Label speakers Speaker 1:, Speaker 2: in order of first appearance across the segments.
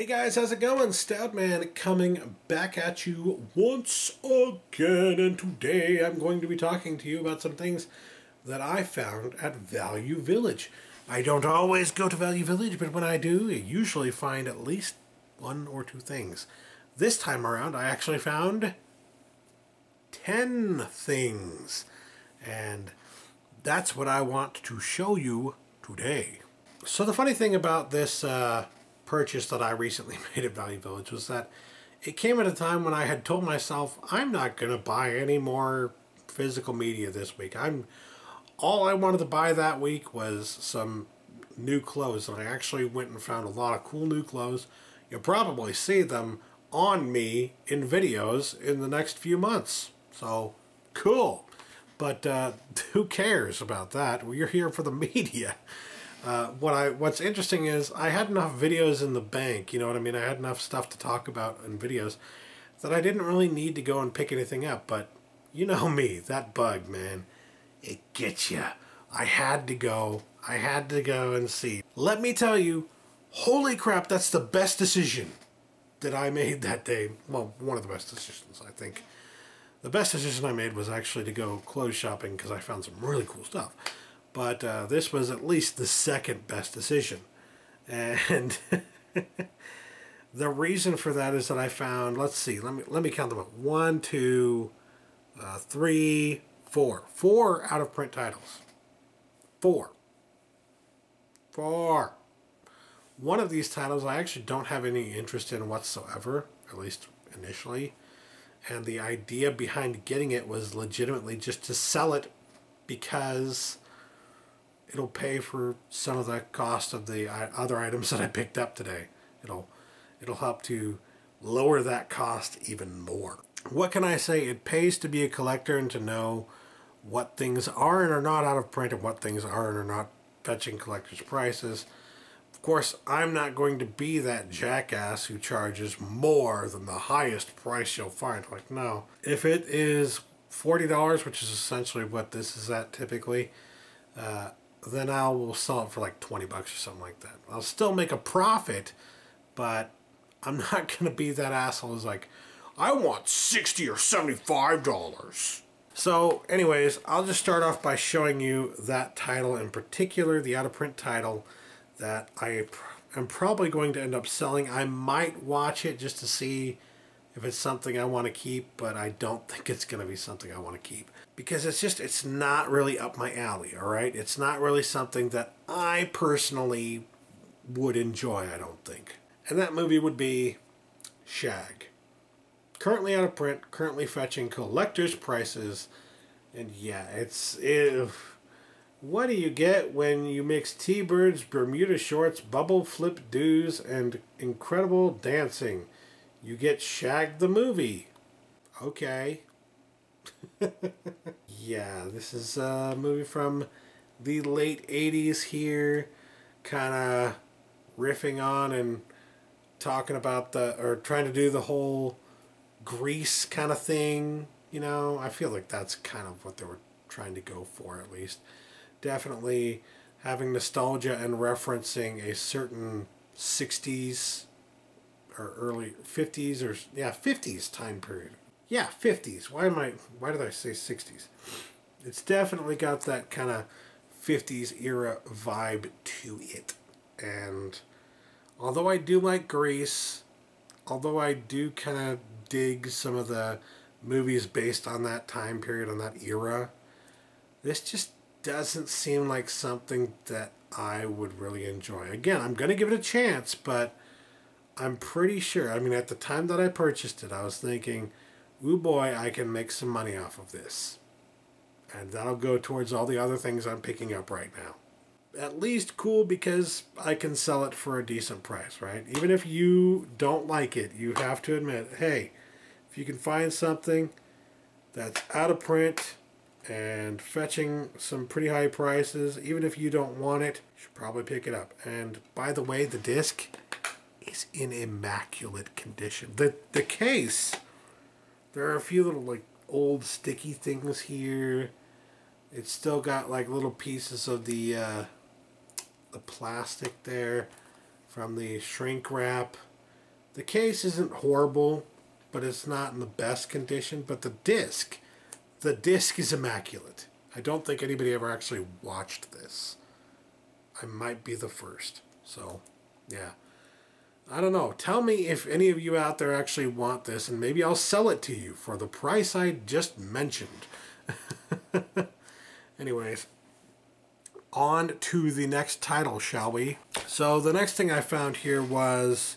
Speaker 1: Hey guys, how's it going? Stoutman coming back at you once again, and today I'm going to be talking to you about some things that I found at Value Village. I don't always go to Value Village, but when I do, I usually find at least one or two things. This time around, I actually found 10 things, and that's what I want to show you today. So the funny thing about this purchase that I recently made at Value Village was that it came at a time when I had told myself I'm not going to buy any more physical media this week. All I wanted to buy that week was some new clothes, and I actually went and found a lot of cool new clothes. You'll probably see them on me in videos in the next few months. So cool. But who cares about that? Well, you're here for the media. What's interesting is I had enough videos in the bank, you know what I mean? I had enough stuff to talk about in videos that I didn't really need to go and pick anything up. But you know me, that bug, man, it gets you. I had to go and see. Let me tell you, holy crap, that's the best decision that I made that day. Well, one of the best decisions, I think. The best decision I made was actually to go clothes shopping because I found some really cool stuff. But this was at least the second best decision. And the reason for that is that I found, let's see, let me count them up. 1, 2, 3, 4. 4 out of print titles. 4. One of these titles I actually don't have any interest in whatsoever, at least initially. And the idea behind getting it was legitimately just to sell it because it'll pay for some of the cost of the other items that I picked up today. It'll help to lower that cost even more. What can I say? It pays to be a collector and to know what things are and are not out of print and what things are and are not fetching collector's prices. Of course, I'm not going to be that jackass who charges more than the highest price you'll find. Like, no. If it is $40, which is essentially what this is at typically, then I will sell it for like 20 bucks or something like that. I'll still make a profit, but I'm not going to be that asshole who's like, I want $60 or $75. So anyways, I'll just start off by showing you that title in particular, the out-of-print title that I am probably going to end up selling. I might watch it just to see if it's something I want to keep, but I don't think it's going to be something I want to keep. Because it's not really up my alley, alright? It's not really something that I personally would enjoy, I don't think. And that movie would be Shag. Currently out of print, currently fetching collector's prices, and yeah, what do you get when you mix T-Birds, Bermuda shorts, bubble flip doos, and incredible dancing? You get Shag the movie. Okay. Yeah, this is a movie from the late 80s here, kind of riffing on and talking about or trying to do the whole Grease kind of thing, you know. I feel like that's kind of what they were trying to go for, at least. Definitely having nostalgia and referencing a certain 60s or early 50s or, yeah, 50s time period. Yeah, 50s. Why did I say 60s? It's definitely got that kind of 50s era vibe to it. And although I do like Grease, although I do kind of dig some of the movies based on that time period, on that era, this just doesn't seem like something that I would really enjoy. Again, I'm going to give it a chance, but I'm pretty sure, I mean, at the time that I purchased it, I was thinking, ooh boy, I can make some money off of this. And that'll go towards all the other things I'm picking up right now. At least cool because I can sell it for a decent price, right? Even if you don't like it, you have to admit, hey, if you can find something that's out of print and fetching some pretty high prices, even if you don't want it, you should probably pick it up. And by the way, the disc is in immaculate condition. The case, there are a few little like old sticky things here. It's still got like little pieces of the plastic there from the shrink wrap. The case isn't horrible, but it's not in the best condition. But the disc is immaculate. I don't think anybody ever actually watched this. I might be the first. So, yeah. I don't know. Tell me if any of you out there actually want this, and maybe I'll sell it to you for the price I just mentioned. Anyways, on to the next title, shall we? So the next thing I found here was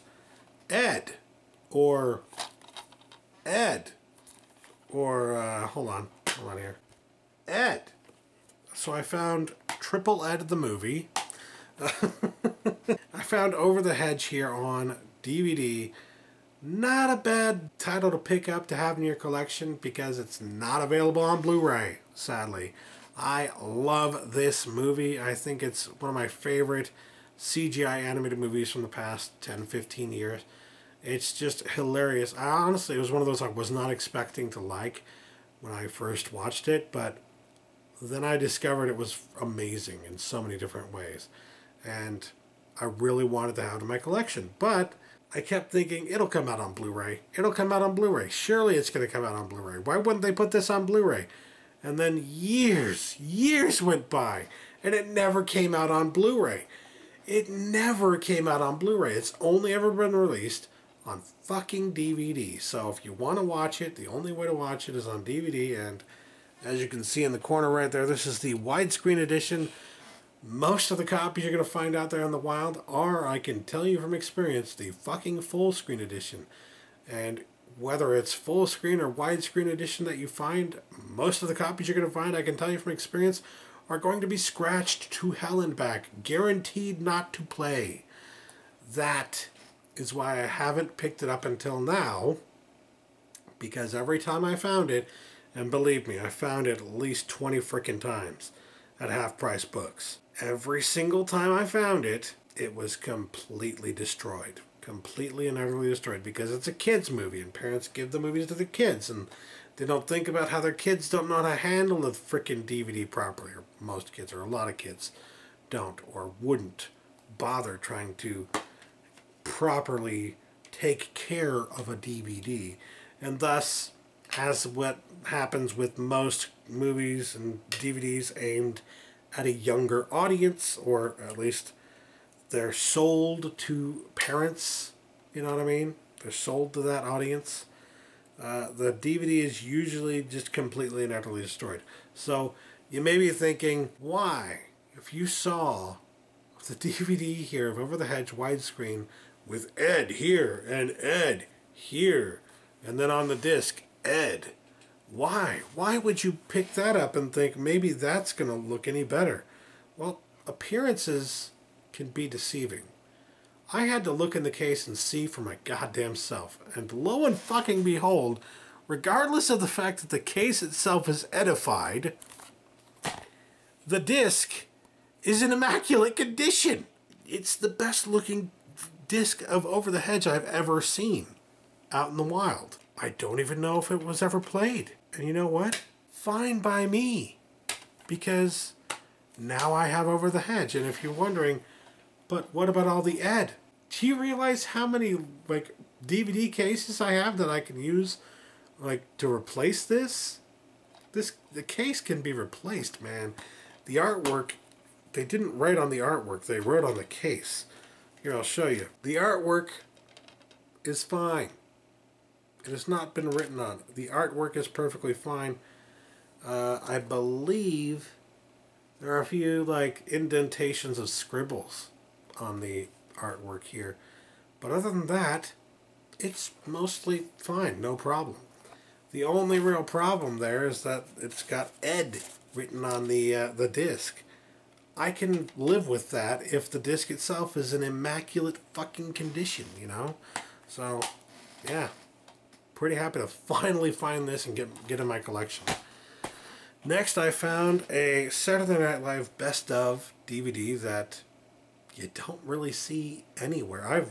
Speaker 1: Ed, or hold on here, Ed. So I found Triple Ed the movie. I found Over the Hedge here on DVD. Not a bad title to pick up to have in your collection because it's not available on Blu-ray, sadly. I love this movie. I think it's one of my favorite CGI animated movies from the past 10-15 years. It's just hilarious. Honestly, it was one of those I was not expecting to like when I first watched it, but then I discovered it was amazing in so many different ways. And I really wanted to have it in my collection. But I kept thinking, it'll come out on Blu-ray. It'll come out on Blu-ray. Surely it's going to come out on Blu-ray. Why wouldn't they put this on Blu-ray? And then years went by, and it never came out on Blu-ray. It never came out on Blu-ray. It's only ever been released on fucking DVD. So if you want to watch it, the only way to watch it is on DVD. And as you can see in the corner right there, this is the widescreen edition. Most of the copies you're going to find out there in the wild are, I can tell you from experience, the fucking full screen edition. And whether it's full screen or widescreen edition that you find, most of the copies you're going to find, I can tell you from experience, are going to be scratched to hell and back, guaranteed not to play. That is why I haven't picked it up until now, because every time I found it, and believe me, I found it at least 20 frickin' times at half-price books. Every single time I found it, it was completely destroyed. Completely and utterly destroyed, because it's a kids movie and parents give the movies to their kids and they don't think about how their kids don't know how to handle the frickin' DVD properly, or most kids, or a lot of kids don't or wouldn't bother trying to properly take care of a DVD. And thus, as what happens with most movies and DVDs aimed at a younger audience, or at least they're sold to parents, you know what I mean? They're sold to that audience. The DVD is usually just completely and utterly destroyed. So you may be thinking, why? If you saw the DVD here of Over the Hedge widescreen with Ed here and Ed here, and then on the disc, Ed, why? Why would you pick that up and think maybe that's going to look any better? Well, appearances can be deceiving. I had to look in the case and see for my goddamn self. And lo and fucking behold, regardless of the fact that the case itself is edified, the disc is in immaculate condition. It's the best looking disc of Over the Hedge I've ever seen out in the wild. I don't even know if it was ever played. And you know what? Fine by me. Because now I have Over the Hedge. And if you're wondering, but what about all the Ed? Do you realize how many like DVD cases I have that I can use like to replace this? The case can be replaced, man. The artwork, they didn't write on the artwork, they wrote on the case. Here, I'll show you. The artwork is fine. It has not been written on. The artwork is perfectly fine. I believe there are a few like indentations of scribbles on the artwork here, but other than that, it's mostly fine, no problem. The only real problem there is that it's got Ed written on the disc. I can live with that if the disc itself is in immaculate fucking condition, you know? So, yeah. Pretty happy to finally find this and get in my collection. Next, I found a Saturday Night Live Best Of DVD that you don't really see anywhere.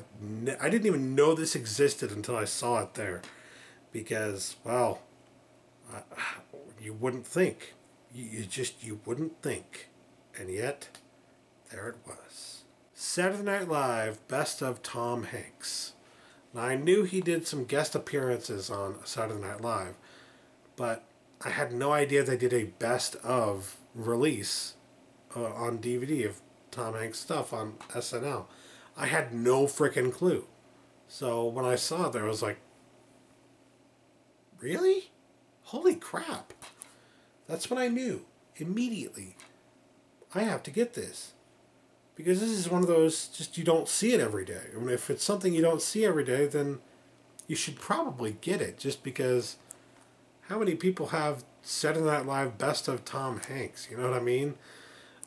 Speaker 1: I didn't even know this existed until I saw it there. Because, well, you wouldn't think. You wouldn't think. And yet, there it was. Saturday Night Live Best of Tom Hanks. Now, I knew he did some guest appearances on Saturday Night Live, but I had no idea they did a best of release on DVD of Tom Hanks stuff on SNL. I had no freaking clue. So when I saw it there, I was like, really? Holy crap. That's when I knew immediately. I have to get this. Because this is one of those, just you don't see it every day. I mean, if it's something you don't see every day, then you should probably get it. Just because how many people have Saturday Night Live best of Tom Hanks? You know what I mean?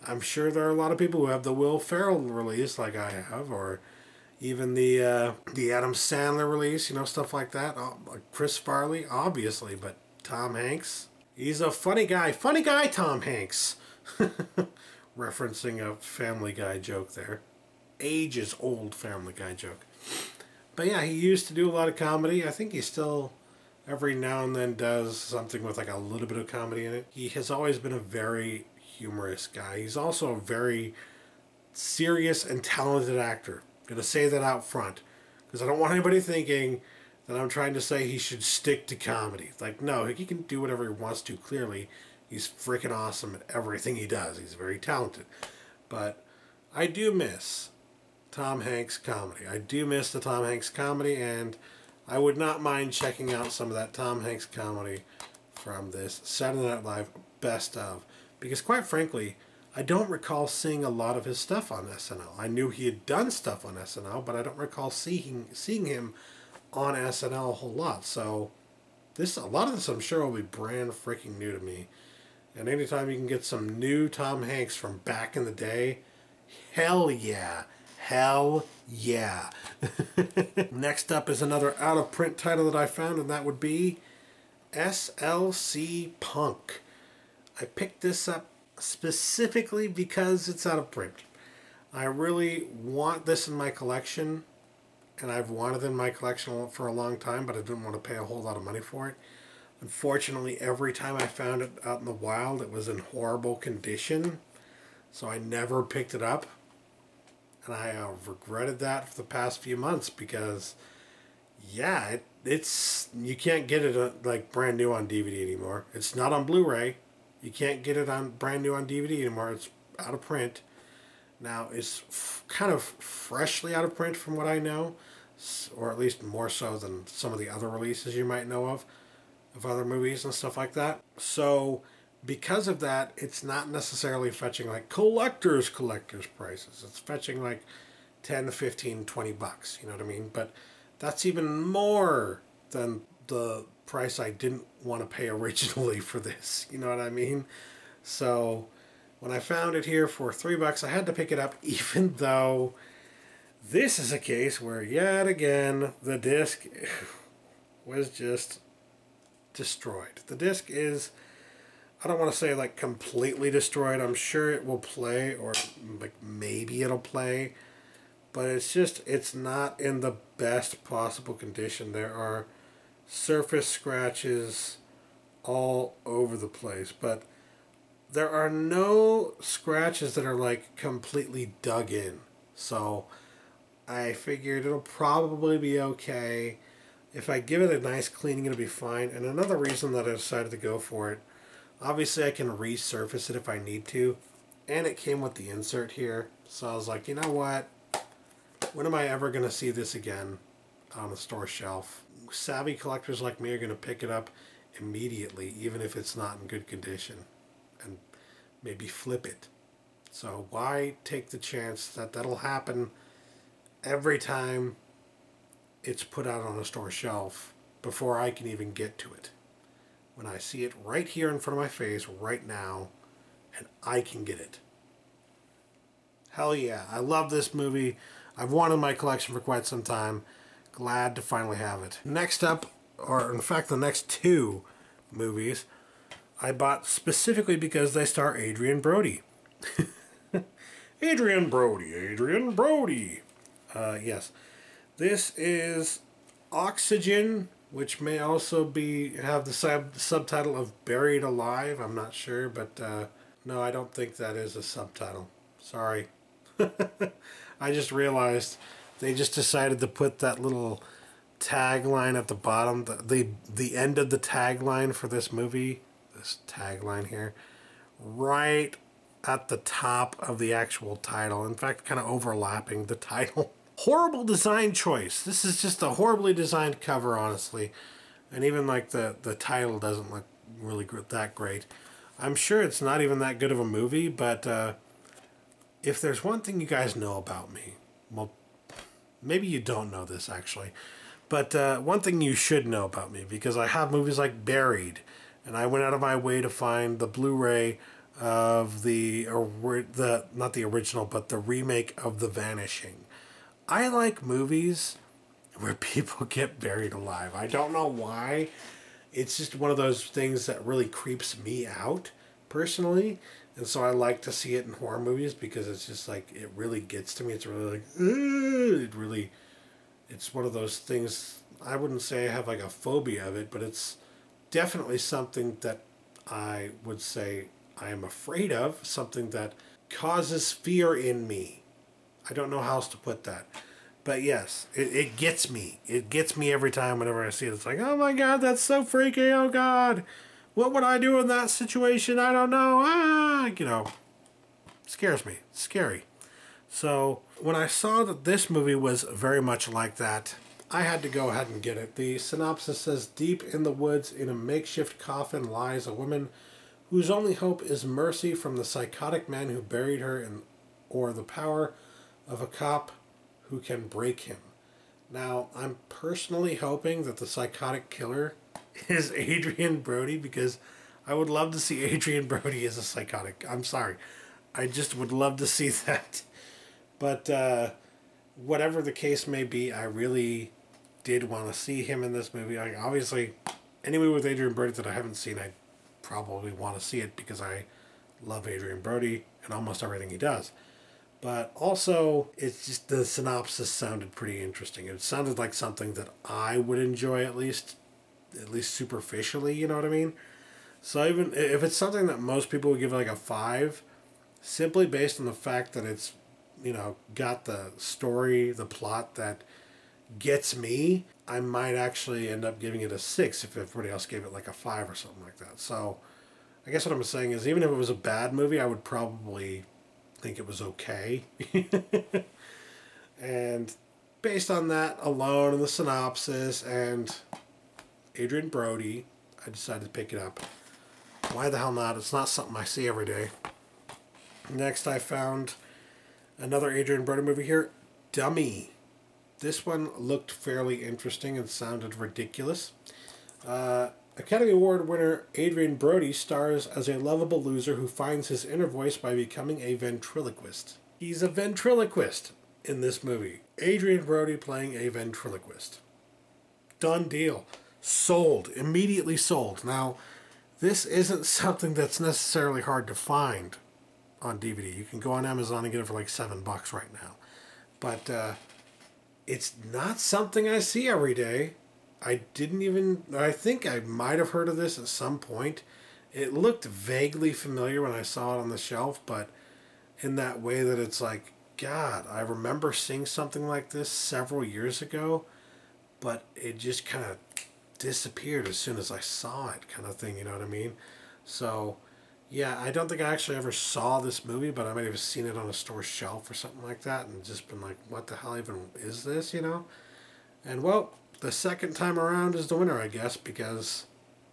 Speaker 1: I'm sure there are a lot of people who have the Will Ferrell release like I have, or even the Adam Sandler release, you know, stuff like that. Like Chris Farley, obviously, but Tom Hanks, he's a funny guy. Funny guy, Tom Hanks. Referencing a Family Guy joke there. Ages old Family Guy joke. But yeah, he used to do a lot of comedy. I think he still every now and then does something with like a little bit of comedy in it. He has always been a very humorous guy. He's also a very serious and talented actor. I'm going to say that out front, because I don't want anybody thinking that I'm trying to say he should stick to comedy. Like, no, he can do whatever he wants to, clearly. He's freaking awesome at everything he does. He's very talented. But I do miss Tom Hanks comedy. I do miss the Tom Hanks comedy, and I would not mind checking out some of that Tom Hanks comedy from this Saturday Night Live best of. Because quite frankly, I don't recall seeing a lot of his stuff on SNL. I knew he had done stuff on SNL, but I don't recall seeing him on SNL a whole lot. So a lot of this I'm sure will be brand freaking new to me. And anytime you can get some new Tom Hanks from back in the day, hell yeah. Hell yeah. Next up is another out-of-print title that I found, and that would be SLC Punk. I picked this up specifically because it's out of print. I really want this in my collection, and I've wanted it in my collection for a long time, but I didn't want to pay a whole lot of money for it. Unfortunately, every time I found it out in the wild, it was in horrible condition, so I never picked it up. And I have regretted that for the past few months because, yeah, it's you can't get it like brand new on DVD anymore. It's not on Blu-ray. You can't get it on brand new on DVD anymore. It's out of print. Now, it's kind of freshly out of print from what I know, or at least more so than some of the other releases you might know of other movies and stuff like that. So, because of that, it's not necessarily fetching like collector's prices. It's fetching like 10, 15, 20 bucks, you know what I mean? But that's even more than the price I didn't want to pay originally for this, you know what I mean? So when I found it here for $3, I had to pick it up, even though this is a case where yet again the disc was just destroyed. The disc is, I don't want to say like completely destroyed. I'm sure it will play, or like maybe it'll play, but it's not in the best possible condition. There are surface scratches all over the place, but there are no scratches that are like completely dug in. So I figured it'll probably be okay. If I give it a nice cleaning, it'll be fine. And another reason that I decided to go for it, obviously I can resurface it if I need to, and it came with the insert here. So I was like, you know what? When am I ever going to see this again on a store shelf? Savvy collectors like me are going to pick it up immediately, even if it's not in good condition, and maybe flip it. So why take the chance that that'll happen every time it's put out on a store shelf before I can even get to it, when I see it right here in front of my face right now and I can get it? Hell yeah, I love this movie. I've wanted my collection for quite some time. Glad to finally have it. Next up, or in fact the next two movies, I bought specifically because they star Adrien Brody. Adrien Brody. Yes. This is Oxygen, which may also have the subtitle of Buried Alive. I'm not sure, but no, I don't think that is a subtitle. Sorry. I just realized they just decided to put that little tagline at the bottom, the end of the tagline for this movie, this tagline here, right at the top of the actual title. In fact, kind of overlapping the title. Horrible design choice. This is just a horribly designed cover, honestly. And even like the title doesn't look really that great. I'm sure it's not even that good of a movie, but if there's one thing you guys know about me, well, maybe you don't know this actually, but one thing you should know about me, because I have movies like Buried, and I went out of my way to find the Blu-ray of not the original, but the remake of The Vanishing. I like movies where people get buried alive. I don't know why. It's just one of those things that really creeps me out personally. And so I like to see it in horror movies because it's just like, it really gets to me. It's really like, it's one of those things. I wouldn't say I have like a phobia of it, but it's definitely something that I would say I am afraid of, something that causes fear in me. I don't know how else to put that. But yes, it gets me. It gets me every time whenever I see it. It's like, oh my God, that's so freaky. Oh God, what would I do in that situation? I don't know. Scares me. It's scary. So when I saw that this movie was very much like that, I had to go ahead and get it. The synopsis says, deep in the woods in a makeshift coffin lies a woman whose only hope is mercy from the psychotic man who buried her or the power of a cop who can break him. Now, I'm personally hoping that the psychotic killer is Adrien Brody, because I would love to see Adrien Brody as a psychotic. I'm sorry. I just would love to see that. But whatever the case may be, I really did want to see him in this movie. Obviously, any movie with Adrien Brody that I haven't seen, I probably want to see it because I love Adrien Brody and almost everything he does. But also, it's just the synopsis sounded pretty interesting. It sounded like something that I would enjoy at least superficially, you know what I mean? So even if it's something that most people would give like a 5, simply based on the fact that it's, got the story, the plot that gets me, I might actually end up giving it a 6 if everybody else gave it like a 5 or something like that. So I guess what I'm saying is, even if it was a bad movie, I would probably think it was okay. And based on that alone and the synopsis and Adrien Brody, I decided to pick it up. Why the hell not? It's not something I see every day. Next, I found another Adrien Brody movie here, Dummy. This one looked fairly interesting and sounded ridiculous. Academy Award winner Adrien Brody stars as a lovable loser who finds his inner voice by becoming a ventriloquist. He's a ventriloquist in this movie. Adrien Brody playing a ventriloquist. Done deal. Sold. Immediately sold. Now, this isn't something that's necessarily hard to find on DVD. You can go on Amazon and get it for like $7 right now. But it's not something I see every day. I think I might have heard of this at some point. It looked vaguely familiar when I saw it on the shelf, but in that way that it's like, God, I remember seeing something like this several years ago, but it just kind of disappeared as soon as I saw it, kind of thing, you know what I mean? So, yeah, I don't think I actually ever saw this movie, but I might have seen it on a store shelf or something like that and just been like, what the hell even is this, And, well, the second time around is the winner, I guess, because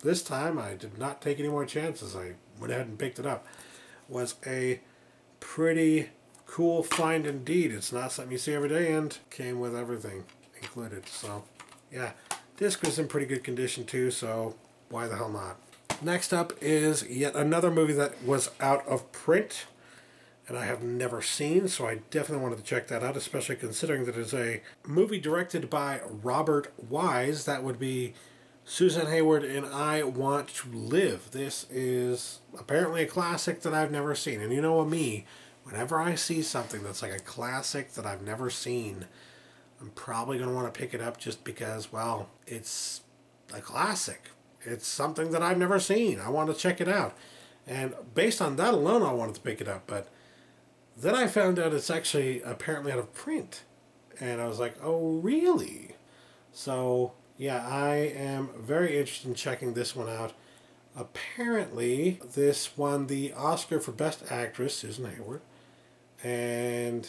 Speaker 1: this time I did not take any more chances. I went ahead and picked it up. It was a pretty cool find indeed. It's not something you see every day and came with everything included. So, yeah, disc was in pretty good condition too, so why the hell not? Next up is yet another movie that was out of print and I have never seen, so I definitely wanted to check that out, especially considering that it's a movie directed by Robert Wise. That would be Susan Hayward and I Want to Live. This is apparently a classic that I've never seen. And you know me, whenever I see something that's like a classic that I've never seen, I'm probably going to want to pick it up just because, well, it's a classic. It's something that I've never seen. I want to check it out. And based on that alone, I wanted to pick it up. But then I found out it's actually apparently out of print. And I was like, oh, really? So, yeah, I am very interested in checking this one out. Apparently, this won the Oscar for Best Actress, Susan Hayward, and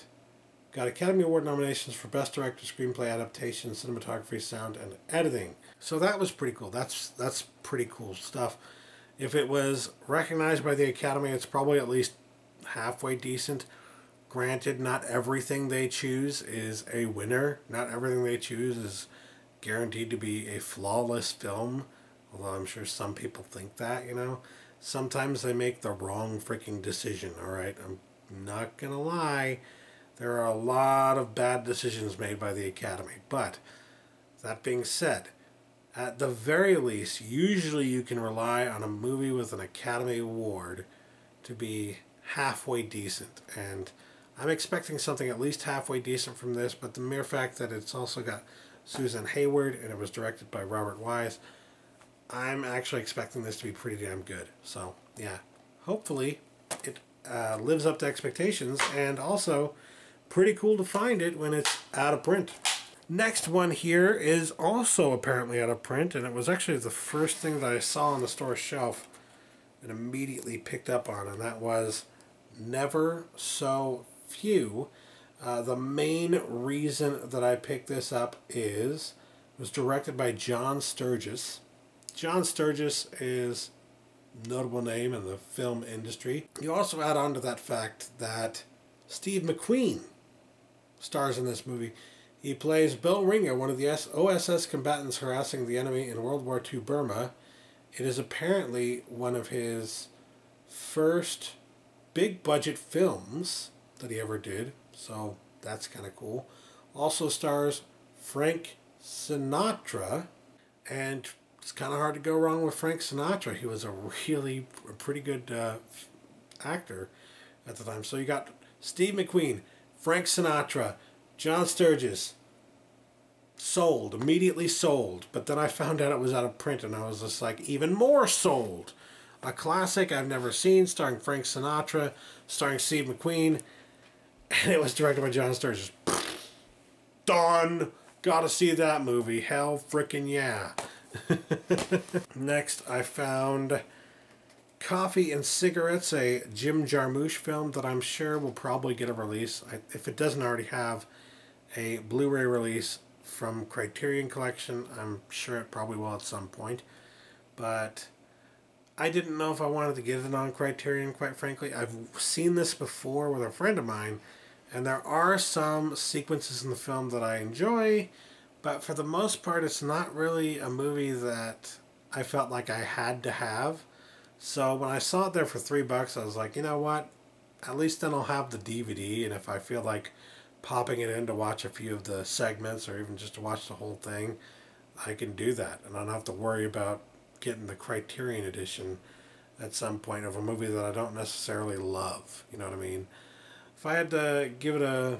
Speaker 1: got Academy Award nominations for Best Director, Screenplay Adaptation, Cinematography, Sound, and Editing. So that was pretty cool. That's pretty cool stuff. If it was recognized by the Academy, it's probably at least halfway decent. Granted, not everything they choose is a winner. Not everything they choose is guaranteed to be a flawless film. Although I'm sure some people think that, you know. Sometimes they make the wrong freaking decision, alright? I'm not gonna lie. There are a lot of bad decisions made by the Academy. But, that being said, at the very least, usually you can rely on a movie with an Academy Award to be halfway decent. And I'm expecting something at least halfway decent from this, but the mere fact that it's also got Susan Hayward and it was directed by Robert Wise, I'm actually expecting this to be pretty damn good. So, yeah, hopefully it lives up to expectations, and also pretty cool to find it when it's out of print. Next one here is also apparently out of print, and it was actually the first thing that I saw on the store shelf and immediately picked up on, and that was Never So Few. The main reason that I picked this up is it was directed by John Sturges. John Sturges is a notable name in the film industry. You also add on to that fact that Steve McQueen stars in this movie. He plays Bill Ringer, one of the OSS combatants harassing the enemy in World War II Burma. It is apparently one of his first big budget films that he ever did, so that's kind of cool. Also stars Frank Sinatra, and it's kind of hard to go wrong with Frank Sinatra. He was a pretty good actor at the time. So you got Steve McQueen, Frank Sinatra, John Sturges. Sold, immediately sold. But then I found out it was out of print, and I was just like, even more sold. A classic I've never seen, starring Frank Sinatra, starring Steve McQueen, and it was directed by John Sturges. Done! Gotta see that movie. Hell frickin' yeah. Next, I found Coffee and Cigarettes, a Jim Jarmusch film that I'm sure will probably get a release. If it doesn't already have a Blu-ray release from Criterion Collection, I'm sure it probably will at some point. But I didn't know if I wanted to get it on Criterion, quite frankly. I've seen this before with a friend of mine, and there are some sequences in the film that I enjoy, but for the most part, it's not really a movie that I felt like I had to have. So when I saw it there for $3, I was like, you know what? At least then I'll have the DVD, and if I feel like popping it in to watch a few of the segments or even just to watch the whole thing, I can do that. And I don't have to worry about getting the Criterion edition at some point of a movie that I don't necessarily love. You know what I mean? If I had to give it a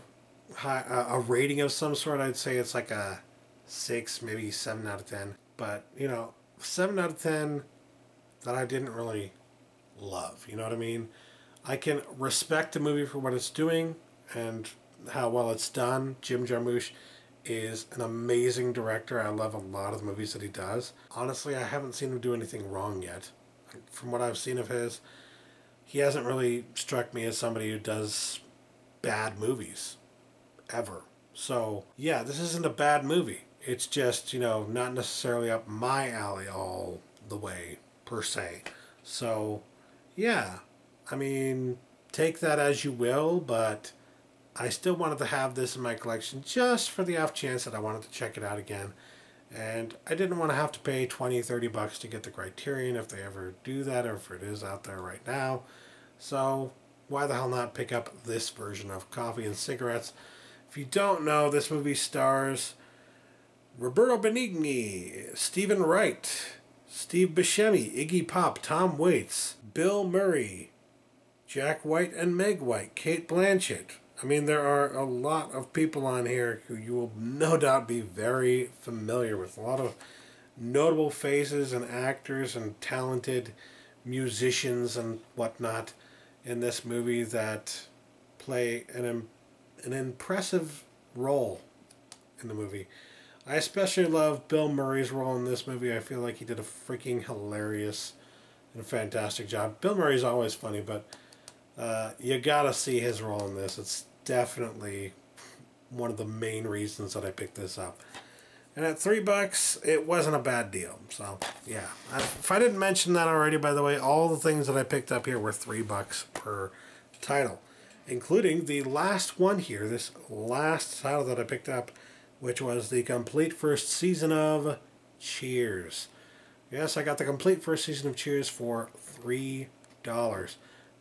Speaker 1: rating of some sort, I'd say it's like a 6, maybe 7 out of 10. But, you know, 7 out of 10 that I didn't really love. You know what I mean? I can respect the movie for what it's doing and how well it's done. Jim Jarmusch is an amazing director. I love a lot of the movies that he does. Honestly, I haven't seen him do anything wrong yet. From what I've seen of his, he hasn't really struck me as somebody who does bad movies. Ever. So, yeah, this isn't a bad movie. It's just, you know, not necessarily up my alley all the way, per se. So, yeah. I mean, take that as you will, but I still wanted to have this in my collection just for the off chance that I wanted to check it out again. And I didn't want to have to pay $20-30 to get the Criterion if they ever do that, or if it is out there right now. So why the hell not pick up this version of Coffee and Cigarettes? If you don't know, this movie stars Roberto Benigni, Stephen Wright, Steve Buscemi, Iggy Pop, Tom Waits, Bill Murray, Jack White and Meg White, Kate Blanchett. I mean, there are a lot of people on here who you will no doubt be very familiar with. A lot of notable faces and actors and talented musicians and whatnot in this movie that play an impressive role in the movie. I especially love Bill Murray's role in this movie. I feel like he did a freaking hilarious and fantastic job. Bill Murray's always funny, but you gotta see his role in this. It's definitely one of the main reasons that I picked this up. And at $3, it wasn't a bad deal. So, yeah. If I didn't mention that already, by the way, all the things that I picked up here were $3 per title, including the last one here, this last title that I picked up, which was the complete first season of Cheers. Yes, I got the complete first season of Cheers for $3.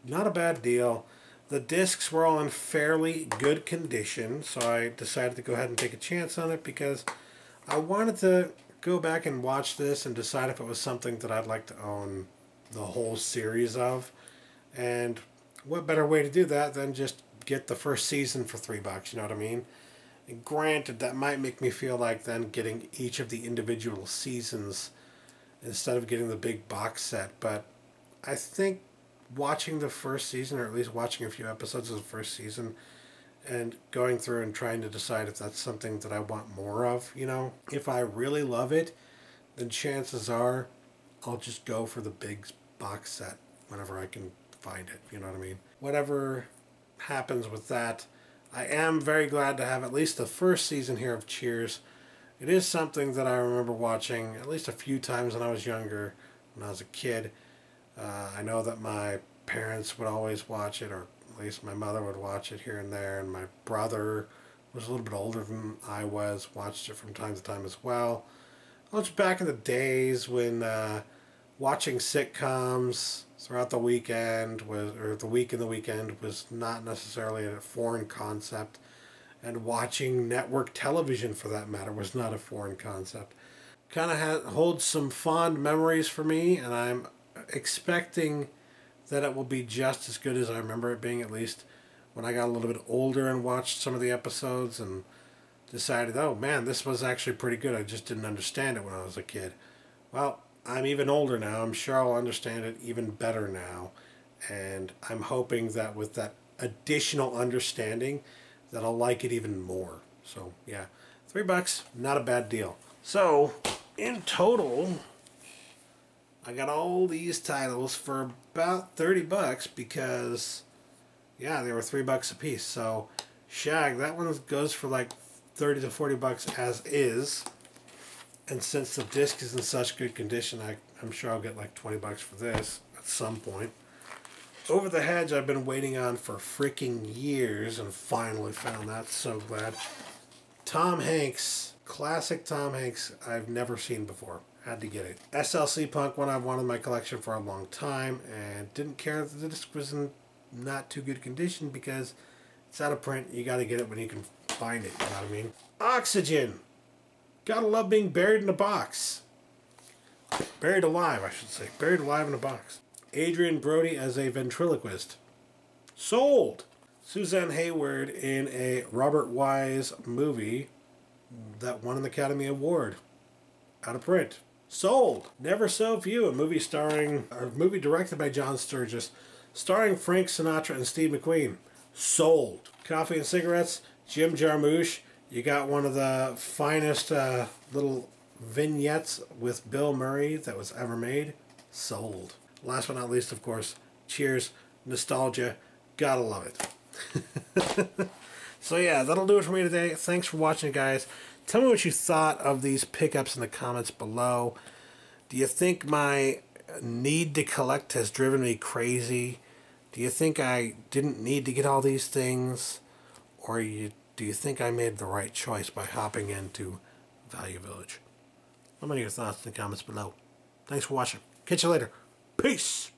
Speaker 1: Not a bad deal. The discs were all in fairly good condition, so I decided to go ahead and take a chance on it because I wanted to go back and watch this and decide if it was something that I'd like to own the whole series of. And what better way to do that than just get the first season for $3, you know what I mean? And granted, that might make me feel like then getting each of the individual seasons instead of getting the big box set, but I think watching the first season, or at least watching a few episodes of the first season, and going through and trying to decide if that's something that I want more of, you know, if I really love it, then chances are I'll just go for the big box set whenever I can find it, you know what I mean? Whatever happens with that, I am very glad to have at least the first season here of Cheers. It is something that I remember watching at least a few times when I was younger, when I was a kid. I know that my parents would always watch it, or at least my mother would watch it here and there, and my brother was a little bit older than I was, watched it from time to time as well. It was back in the days when watching sitcoms throughout the weekend or the week and the weekend was not necessarily a foreign concept, and watching network television for that matter was not a foreign concept. Kind of holds some fond memories for me, and I'm expecting that it will be just as good as I remember it being, at least when I got a little bit older and watched some of the episodes and decided, oh man, this was actually pretty good. I just didn't understand it when I was a kid. Well, I'm even older now. I'm sure I'll understand it even better now. And I'm hoping that with that additional understanding that I'll like it even more. So, yeah. $3, not a bad deal. So, in total, I got all these titles for about $30 because, yeah, they were $3 a piece. So, Shag, that one goes for like $30 to $40 as is. And since the disc is in such good condition, I'm sure I'll get like $20 for this at some point. Over the Hedge, I've been waiting on for freaking years and finally found that. So glad. Tom Hanks, classic Tom Hanks, I've never seen before. Had to get it. SLC Punk, one I've wanted in my collection for a long time and didn't care that the disc was in not too good condition because it's out of print. You got to get it when you can find it, you know what I mean? Oxygen. Gotta love being buried in a box. Buried alive, I should say. Buried alive in a box. Adrien Brody as a ventriloquist. Sold. Suzanne Hayward in a Robert Wise movie that won an Academy Award. Out of print. Sold. Never So Few, a movie directed by John Sturges, starring Frank Sinatra and Steve McQueen. Sold. Coffee and Cigarettes, Jim Jarmusch. You got one of the finest little vignettes with Bill Murray that was ever made. Sold. Last but not least, of course, Cheers. Nostalgia. Gotta love it. So yeah, that'll do it for me today. Thanks for watching, guys. Tell me what you thought of these pickups in the comments below. Do you think my need to collect has driven me crazy? Do you think I didn't need to get all these things? Or do you think I made the right choice by hopping into Value Village? Let me know your thoughts in the comments below. Thanks for watching. Catch you later. Peace!